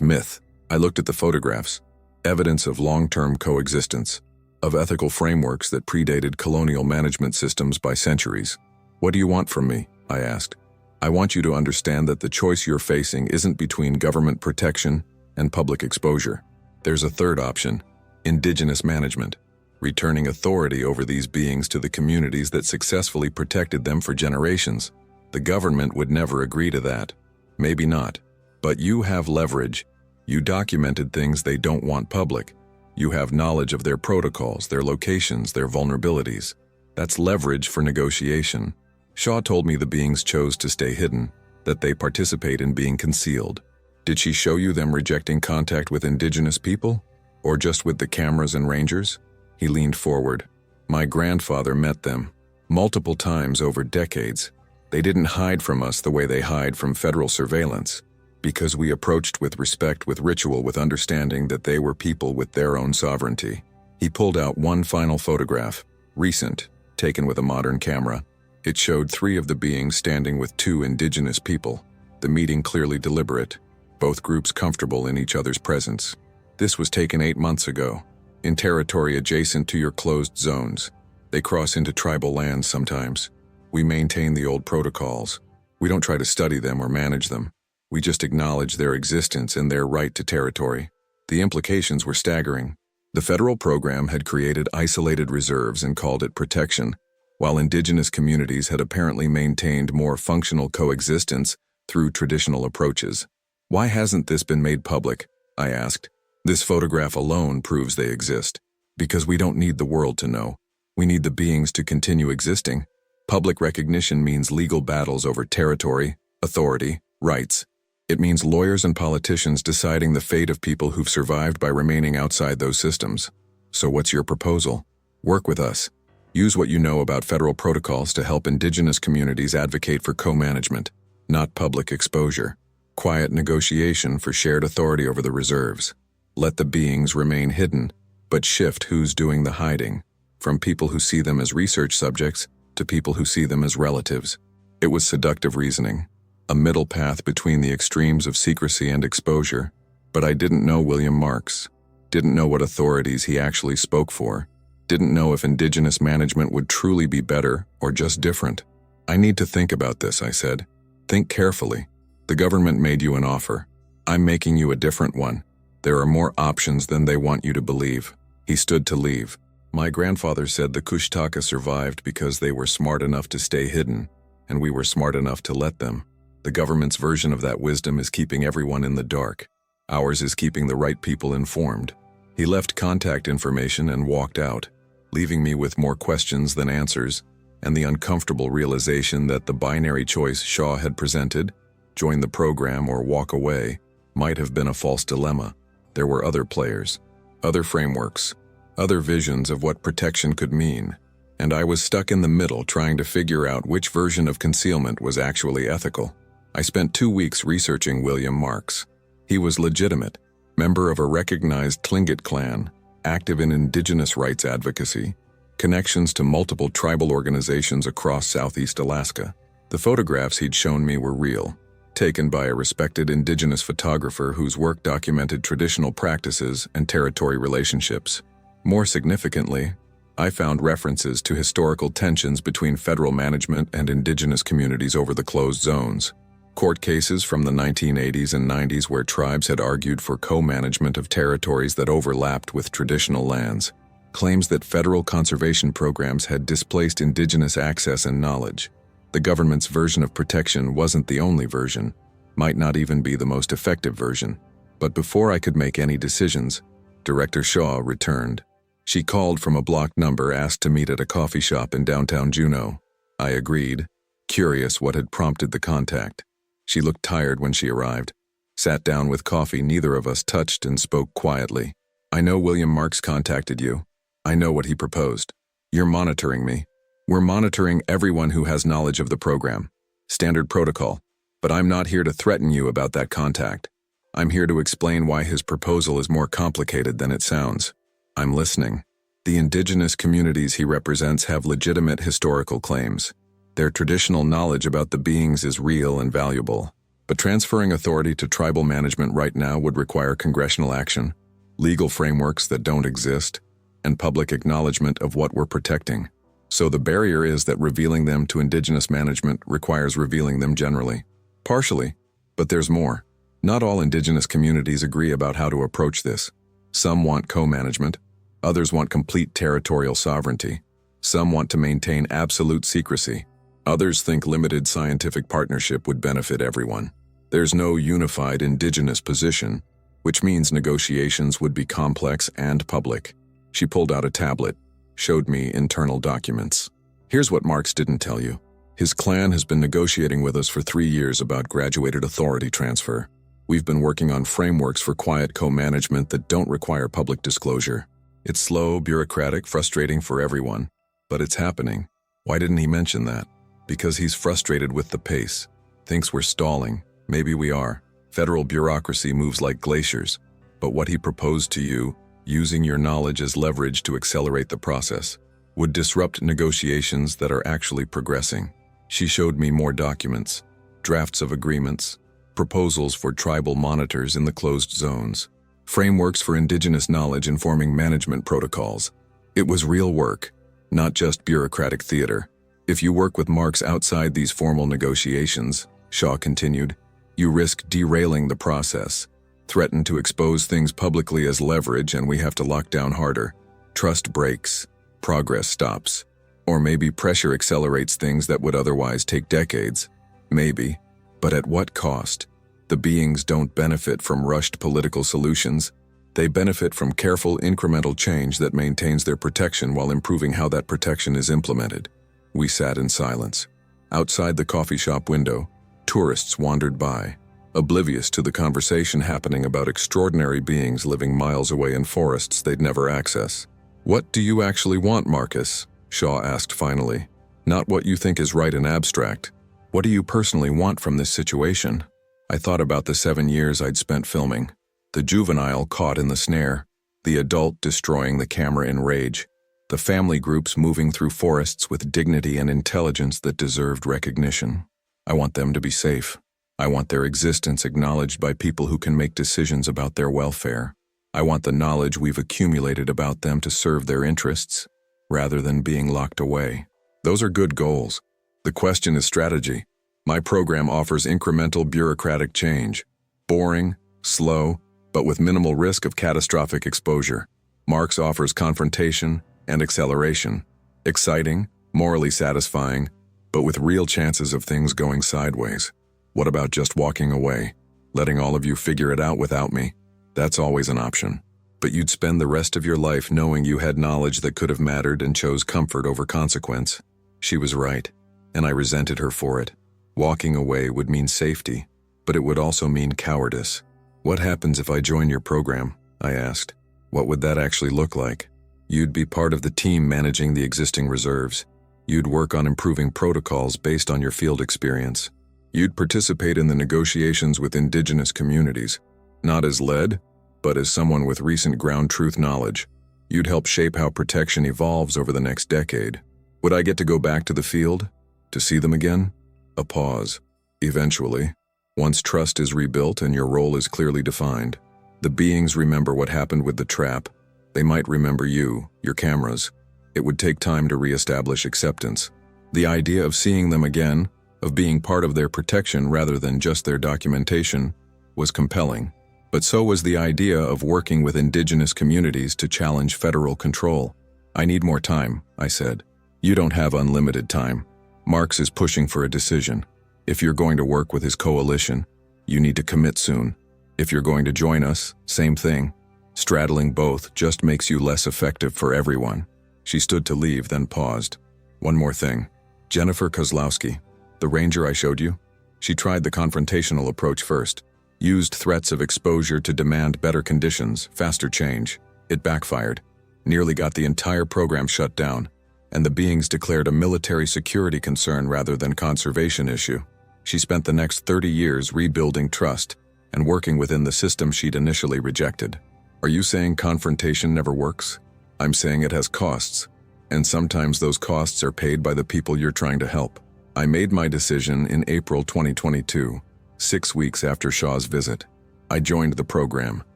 myth. I looked at the photographs, evidence of long-term coexistence, of ethical frameworks that predated colonial management systems by centuries. What do you want from me? I asked. I want you to understand that the choice you're facing isn't between government protection and public exposure. There's a third option, indigenous management, returning authority over these beings to the communities that successfully protected them for generations. The government would never agree to that. Maybe not. But you have leverage. You documented things they don't want public. You have knowledge of their protocols, their locations, their vulnerabilities. That's leverage for negotiation. Shaw told me the beings chose to stay hidden, that they participate in being concealed. Did she show you them rejecting contact with indigenous people? Or just with the cameras and rangers? He leaned forward. My grandfather met them, multiple times over decades. They didn't hide from us the way they hide from federal surveillance, because we approached with respect, with ritual, with understanding that they were people with their own sovereignty. He pulled out one final photograph, recent, taken with a modern camera. It showed 3 of the beings standing with 2 indigenous people, the meeting clearly deliberate, both groups comfortable in each other's presence. This was taken 8 months ago, in territory adjacent to your closed zones. They cross into tribal lands sometimes. We maintain the old protocols. We don't try to study them or manage them. We just acknowledge their existence and their right to territory. The implications were staggering. The federal program had created isolated reserves and called it protection, while indigenous communities had apparently maintained more functional coexistence through traditional approaches. Why hasn't this been made public? I asked. This photograph alone proves they exist. Because we don't need the world to know. We need the beings to continue existing. Public recognition means legal battles over territory, authority, rights. It means lawyers and politicians deciding the fate of people who've survived by remaining outside those systems. So what's your proposal? Work with us. Use what you know about federal protocols to help indigenous communities advocate for co-management, not public exposure. Quiet negotiation for shared authority over the reserves. Let the beings remain hidden, but shift who's doing the hiding, from people who see them as research subjects to people who see them as relatives. It was seductive reasoning, a middle path between the extremes of secrecy and exposure. But I didn't know William Marks, didn't know what authorities he actually spoke for, didn't know if indigenous management would truly be better or just different. I need to think about this, I said. Think carefully. The government made you an offer. I'm making you a different one. There are more options than they want you to believe. He stood to leave. My grandfather said the Kushtaka survived because they were smart enough to stay hidden, and we were smart enough to let them. The government's version of that wisdom is keeping everyone in the dark. Ours is keeping the right people informed. He left contact information and walked out, leaving me with more questions than answers, and the uncomfortable realization that the binary choice Shaw had presented, join the program or walk away, might have been a false dilemma. There were other players, other frameworks, other visions of what protection could mean, and I was stuck in the middle trying to figure out which version of concealment was actually ethical. I spent 2 weeks researching William Marks. He was legitimate, member of a recognized Tlingit clan, active in indigenous rights advocacy, connections to multiple tribal organizations across Southeast Alaska. The photographs he'd shown me were real, taken by a respected indigenous photographer whose work documented traditional practices and territory relationships. More significantly, I found references to historical tensions between federal management and indigenous communities over the closed zones. Court cases from the 1980s and 90s where tribes had argued for co-management of territories that overlapped with traditional lands. Claims that federal conservation programs had displaced indigenous access and knowledge. The government's version of protection wasn't the only version, might not even be the most effective version. But before I could make any decisions, Director Shaw returned. She called from a blocked number, asked to meet at a coffee shop in downtown Juneau. I agreed, curious what had prompted the contact. She looked tired when she arrived. Sat down with coffee neither of us touched and spoke quietly. I know William Marks contacted you. I know what he proposed. You're monitoring me. We're monitoring everyone who has knowledge of the program. Standard protocol. But I'm not here to threaten you about that contact. I'm here to explain why his proposal is more complicated than it sounds. I'm listening. The indigenous communities he represents have legitimate historical claims. Their traditional knowledge about the beings is real and valuable. But transferring authority to tribal management right now would require congressional action, legal frameworks that don't exist, and public acknowledgement of what we're protecting. So the barrier is that revealing them to indigenous management requires revealing them generally. Partially, but there's more. Not all indigenous communities agree about how to approach this. Some want co-management. Others want complete territorial sovereignty. Some want to maintain absolute secrecy. Others think limited scientific partnership would benefit everyone. There's no unified indigenous position, which means negotiations would be complex and public. She pulled out a tablet, showed me internal documents. Here's what Marks didn't tell you. His clan has been negotiating with us for 3 years about graduated authority transfer. We've been working on frameworks for quiet co-management that don't require public disclosure. It's slow, bureaucratic, frustrating for everyone, but it's happening. Why didn't he mention that? Because he's frustrated with the pace. Thinks we're stalling. Maybe we are. Federal bureaucracy moves like glaciers. But what he proposed to you, using your knowledge as leverage to accelerate the process. would disrupt negotiations that are actually progressing. She showed me more documents, drafts of agreements, proposals for tribal monitors in the closed zones, frameworks for indigenous knowledge informing management protocols. It was real work, not just bureaucratic theater. If you work with marks outside these formal negotiations, Shaw continued, you risk derailing the process, threaten to expose things publicly as leverage, and we have to lock down harder. Trust breaks, progress stops. Or maybe pressure accelerates things that would otherwise take decades. Maybe. But at what cost? The beings don't benefit from rushed political solutions. They benefit from careful, incremental change that maintains their protection while improving how that protection is implemented. We sat in silence. Outside the coffee shop window, tourists wandered by, oblivious to the conversation happening about extraordinary beings living miles away in forests they'd never access. What do you actually want, Marcus? Shaw asked finally. Not what you think is right in abstract. What do you personally want from this situation? I thought about the 7 years I'd spent filming. The juvenile caught in the snare, the adult destroying the camera in rage, the family groups moving through forests with dignity and intelligence that deserved recognition. I want them to be safe. I want their existence acknowledged by people who can make decisions about their welfare. I want the knowledge we've accumulated about them to serve their interests, rather than being locked away. Those are good goals. The question is strategy. My program offers incremental bureaucratic change. Boring, slow, but with minimal risk of catastrophic exposure. Marks offers confrontation and acceleration. Exciting, morally satisfying, but with real chances of things going sideways. What about just walking away, letting all of you figure it out without me? That's always an option. But you'd spend the rest of your life knowing you had knowledge that could have mattered and chose comfort over consequence. She was right, and I resented her for it. Walking away would mean safety, but it would also mean cowardice. What happens if I join your program? I asked. What would that actually look like? You'd be part of the team managing the existing reserves. You'd work on improving protocols based on your field experience. You'd participate in the negotiations with indigenous communities, not as lead, but as someone with recent ground truth knowledge. You'd help shape how protection evolves over the next decade. Would I get to go back to the field? To see them again? A pause. Eventually, once trust is rebuilt and your role is clearly defined, the beings remember what happened with the trap. They might remember you, your cameras. It would take time to reestablish acceptance. The idea of seeing them again, of being part of their protection rather than just their documentation, was compelling. But so was the idea of working with indigenous communities to challenge federal control. I need more time, I said. You don't have unlimited time. Marks is pushing for a decision. If you're going to work with his coalition, you need to commit soon. If you're going to join us, same thing. Straddling both just makes you less effective for everyone. She stood to leave, then paused. One more thing. Jennifer Kozlowski, the ranger I showed you, she tried the confrontational approach first. Used threats of exposure to demand better conditions, faster change. It backfired. Nearly got the entire program shut down, and the beings declared a military security concern rather than conservation issue. She spent the next 30 years rebuilding trust and working within the system she'd initially rejected. Are you saying confrontation never works? I'm saying it has costs, and sometimes those costs are paid by the people you're trying to help. I made my decision in April 2022. 6 weeks after Shaw's visit. I joined the program,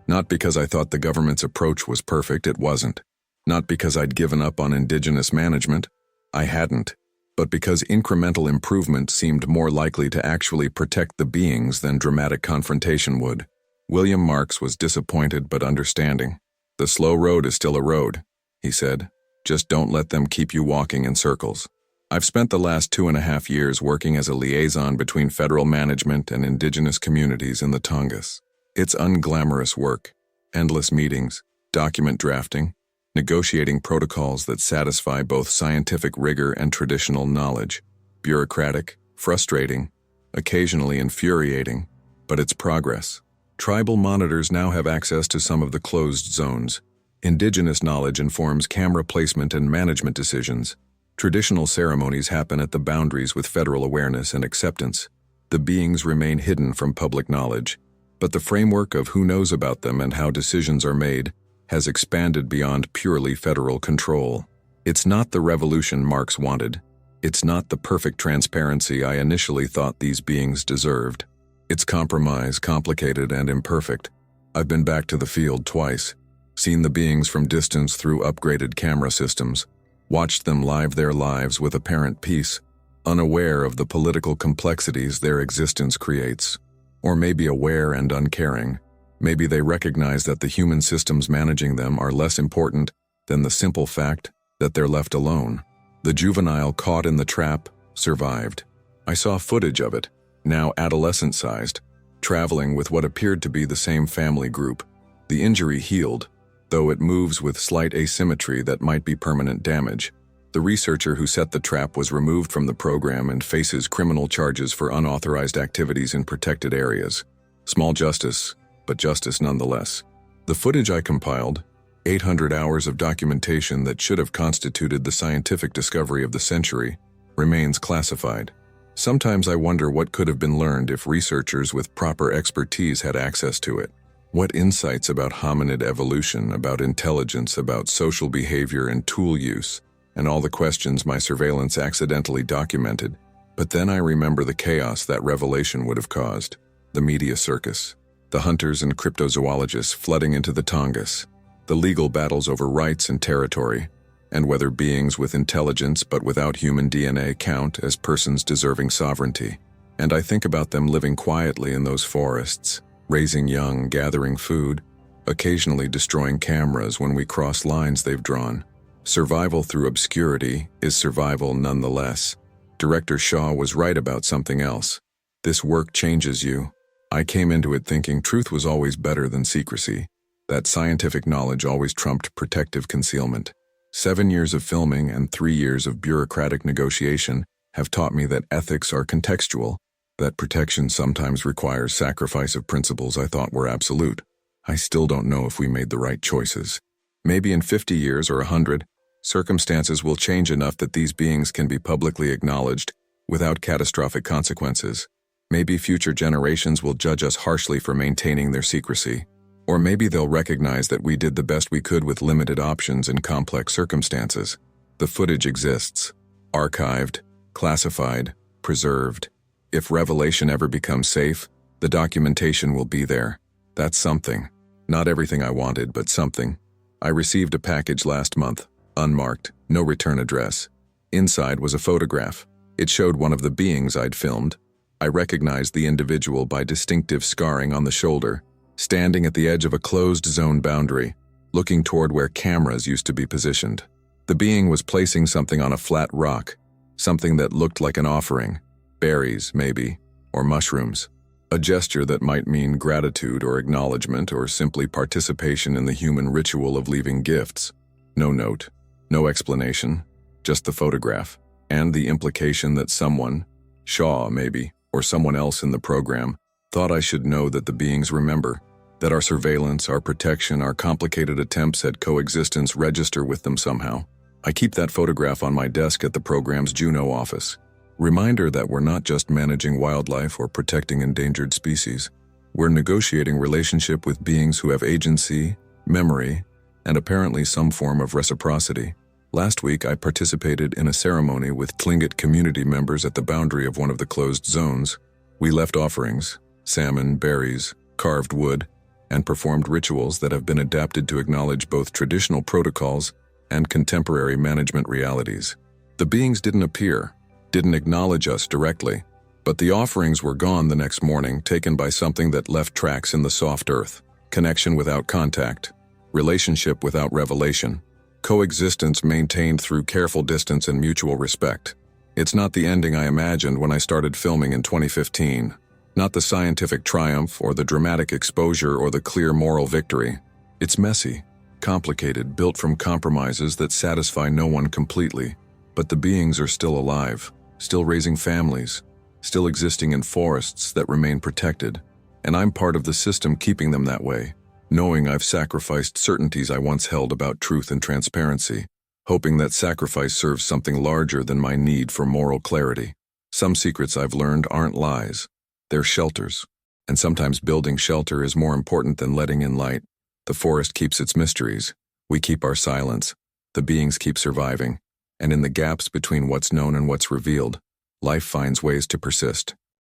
not because I thought the government's approach was perfect, it wasn't. Not because I'd given up on indigenous management, I hadn't, but because incremental improvement seemed more likely to actually protect the beings than dramatic confrontation would. William Marks was disappointed but understanding. The slow road is still a road, he said. Just don't let them keep you walking in circles. I've spent the last 2.5 years working as a liaison between federal management and indigenous communities in the Tongass. It's unglamorous work, endless meetings, document drafting, negotiating protocols that satisfy both scientific rigor and traditional knowledge. Bureaucratic, frustrating, occasionally infuriating, but it's progress. Tribal monitors now have access to some of the closed zones. Indigenous knowledge informs camera placement and management decisions. Traditional ceremonies happen at the boundaries with federal awareness and acceptance. The beings remain hidden from public knowledge, but the framework of who knows about them and how decisions are made has expanded beyond purely federal control. It's not the revolution Marx wanted. It's not the perfect transparency I initially thought these beings deserved. It's compromise, complicated and imperfect. I've been back to the field twice, seen the beings from distance through upgraded camera systems, watched them live their lives with apparent peace, unaware of the political complexities their existence creates. Or maybe aware and uncaring. Maybe they recognize that the human systems managing them are less important than the simple fact that they're left alone. The juvenile caught in the trap survived. I saw footage of it, now adolescent-sized, traveling with what appeared to be the same family group. The injury healed, though it moves with slight asymmetry that might be permanent damage. The researcher who set the trap was removed from the program and faces criminal charges for unauthorized activities in protected areas. Small justice, but justice nonetheless. The footage I compiled, 800 hours of documentation that should have constituted the scientific discovery of the century, remains classified. Sometimes I wonder what could have been learned if researchers with proper expertise had access to it. What insights about hominid evolution, about intelligence, about social behavior and tool use, and all the questions my surveillance accidentally documented. But then I remember the chaos that revelation would have caused. The media circus, the hunters and cryptozoologists flooding into the Tongass, the legal battles over rights and territory, and whether beings with intelligence but without human DNA count as persons deserving sovereignty. And I think about them living quietly in those forests, raising young, gathering food, occasionally destroying cameras when we cross lines they've drawn. Survival through obscurity is survival nonetheless. Director Shaw was right about something else. This work changes you. I came into it thinking truth was always better than secrecy, that scientific knowledge always trumped protective concealment. 7 years of filming and 3 years of bureaucratic negotiation have taught me that ethics are contextual, that protection sometimes requires sacrifice of principles I thought were absolute. I still don't know if we made the right choices. Maybe in 50 years or 100, circumstances will change enough that these beings can be publicly acknowledged without catastrophic consequences. Maybe future generations will judge us harshly for maintaining their secrecy. Or maybe they'll recognize that we did the best we could with limited options in complex circumstances. The footage exists, archived, classified, preserved. If revelation ever becomes safe, the documentation will be there. That's something. Not everything I wanted, but something. I received a package last month, unmarked, no return address. Inside was a photograph. It showed one of the beings I'd filmed. I recognized the individual by distinctive scarring on the shoulder, standing at the edge of a closed zone boundary, looking toward where cameras used to be positioned. The being was placing something on a flat rock, something that looked like an offering, berries maybe, or mushrooms. A gesture that might mean gratitude or acknowledgement or simply participation in the human ritual of leaving gifts. No note, no explanation, just the photograph, and the implication that someone, Shaw maybe, or someone else in the program, thought I should know that the beings remember, that our surveillance, our protection, our complicated attempts at coexistence register with them somehow. I keep that photograph on my desk at the program's Juneau office. Reminder that we're not just managing wildlife or protecting endangered species. We're negotiating relationship with beings who have agency, memory, and apparently some form of reciprocity. Last week, I participated in a ceremony with Tlingit community members at the boundary of one of the closed zones. We left offerings, salmon, berries, carved wood, and performed rituals that have been adapted to acknowledge both traditional protocols and contemporary management realities. The beings didn't appear, didn't acknowledge us directly, but the offerings were gone the next morning, taken by something that left tracks in the soft earth. Connection without contact, relationship without revelation, coexistence maintained through careful distance and mutual respect. It's not the ending I imagined when I started filming in 2015. Not the scientific triumph or the dramatic exposure or the clear moral victory. It's messy, complicated, built from compromises that satisfy no one completely. But the beings are still alive, still raising families, still existing in forests that remain protected. And I'm part of the system keeping them that way, knowing I've sacrificed certainties I once held about truth and transparency, hoping that sacrifice serves something larger than my need for moral clarity. Some secrets I've learned aren't lies. They're shelters. And sometimes building shelter is more important than letting in light. The forest keeps its mysteries. We keep our silence. the beings keep surviving, and in the gaps between what's known and what's revealed, life finds ways to persist.